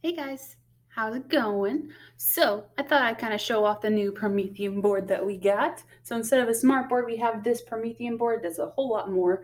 Hey guys, how's it going? So, I thought I'd kind of show off the new Promethean board that we got. So, instead of a smart board, we have this Promethean board that's a whole lot more,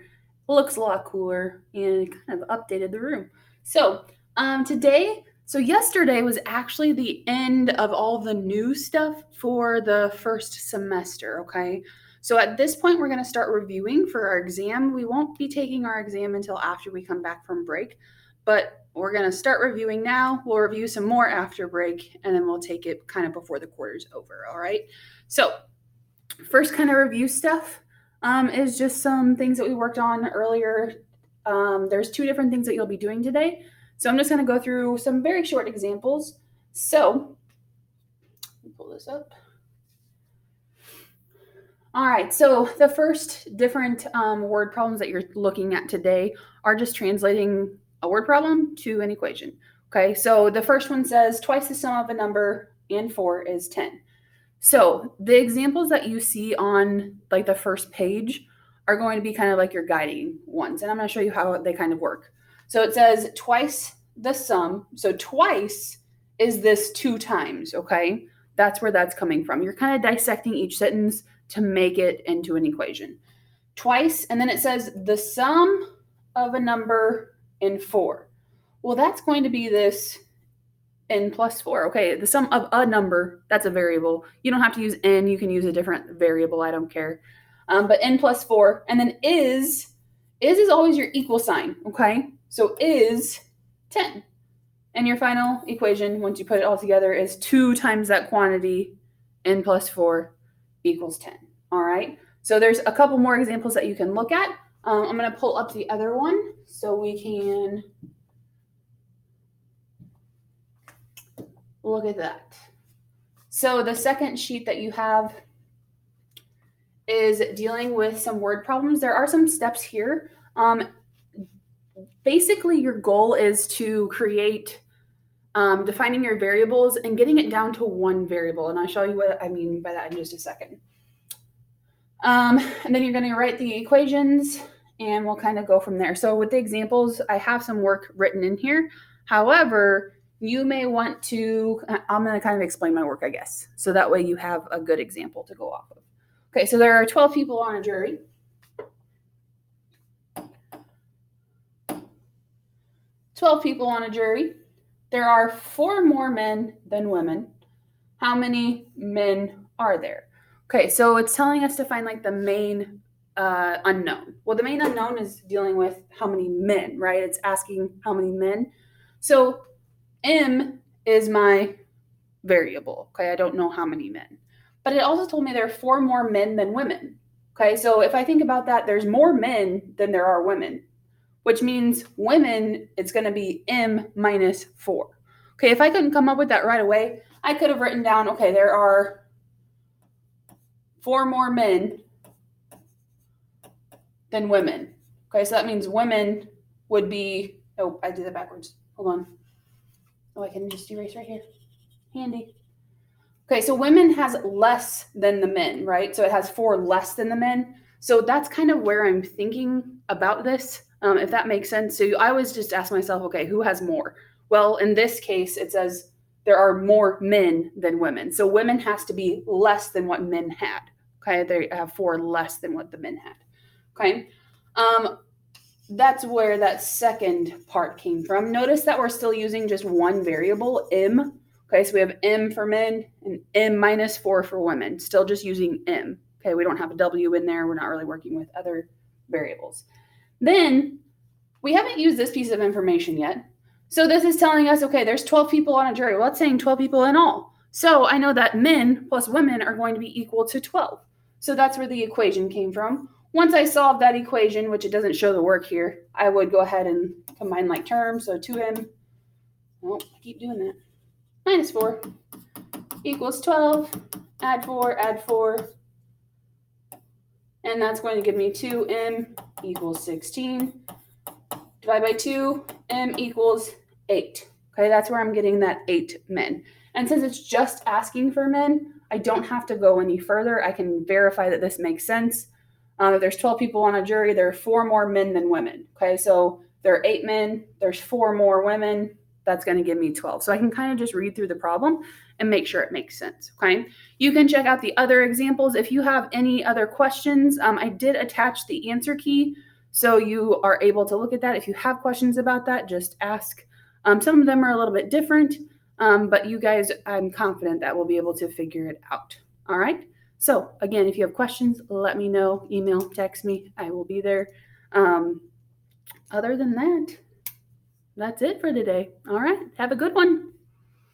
looks a lot cooler, and it kind of updated the room. So, yesterday was actually the end of all the new stuff for the first semester, okay? So, at this point, we're going to start reviewing for our exam. We won't be taking our exam until after we come back from break, but we're going to start reviewing now. We'll review some more after break, and then we'll take it kind of before the quarter's over. All right. So, first kind of review stuff is just some things that we worked on earlier. There's two different things that you'll be doing today. So, I'm just going to go through some very short examples. So, let me pull this up. All right, so the first different word problems that you're looking at today are just translating a word problem to an equation. Okay, so the first one says twice the sum of a number and 4 is 10. So the examples that you see on like the first page are going to be kind of like your guiding ones, and I'm going to show you how they kind of work. So it says twice the sum. So twice is this 2 times, okay? That's where that's coming from. You're kind of dissecting each sentence to make it into an equation. Twice, and then it says the sum of a number and 4. Well, that's going to be this n plus 4. Okay, the sum of a number, that's a variable. You don't have to use n, you can use a different variable, I don't care. But n plus 4, and then is always your equal sign, okay? So is 10. And your final equation, once you put it all together, is 2 times that quantity, n plus 4 equals 10. All right. So there's a couple more examples that you can look at. I'm going to pull up the other one so we can look at that. So the second sheet that you have is dealing with some word problems. There are some steps here. Basically, your goal is to create defining your variables and getting it down to one variable. And I'll show you what I mean by that in just a second. And then you're going to write the equations and we'll kind of go from there. So with the examples, I have some work written in here. However, you may want to, I'm going to kind of explain my work, I guess. So that way you have a good example to go off of. Okay, so there are 12 people on a jury. 12 people on a jury. There are 4 more men than women. How many men are there? Okay, so it's telling us to find like the main unknown. Well, the main unknown is dealing with how many men, right? It's asking how many men. So M is my variable. Okay, I don't know how many men. But it also told me there are 4 more men than women. Okay, so if I think about that, there's more men than there are women, which means women, it's going to be M minus 4. Okay, if I couldn't come up with that right away, I could have written down, okay, there are 4 more men than women. Okay, so that means women would be, oh, I did it backwards. Hold on. Oh, I can just erase right here. Handy. Okay, so women has less than the men, right? So it has 4 less than the men. So that's kind of where I'm thinking about this, if that makes sense. So I always just ask myself, okay, who has more? Well, in this case, it says there are more men than women. So women has to be less than what men had. Okay, they have 4 less than what the men had. Okay, that's where that second part came from. Notice that we're still using just one variable, m. Okay, so we have m for men and m minus 4 for women. Still just using m. Okay, we don't have a w in there. We're not really working with other variables. Then we haven't used this piece of information yet. So this is telling us, okay, there's 12 people on a jury. Well, that's saying 12 people in all. So I know that men plus women are going to be equal to 12. So that's where the equation came from. Once I solve that equation, which it doesn't show the work here, I would go ahead and combine like terms. So 2m, oh, I keep doing that, minus 4 equals 12, add 4, and that's going to give me 2m equals 16. Divide by 2, m equals 8. Okay, that's where I'm getting that 8 men. And since it's just asking for men, I don't have to go any further. I can verify that this makes sense. If there's 12 people on a jury, there are 4 more men than women. Okay, so there are 8 men, there's 4 more women. that's going to give me 12. So I can kind of just read through the problem and make sure it makes sense, okay? You can check out the other examples. If you have any other questions, I did attach the answer key, so you are able to look at that. If you have questions about that, just ask. Some of them are a little bit different, but you guys, I'm confident that we'll be able to figure it out, all right? So again, if you have questions, let me know, email, text me, I will be there. Other than that, that's it for today. All right, have a good one.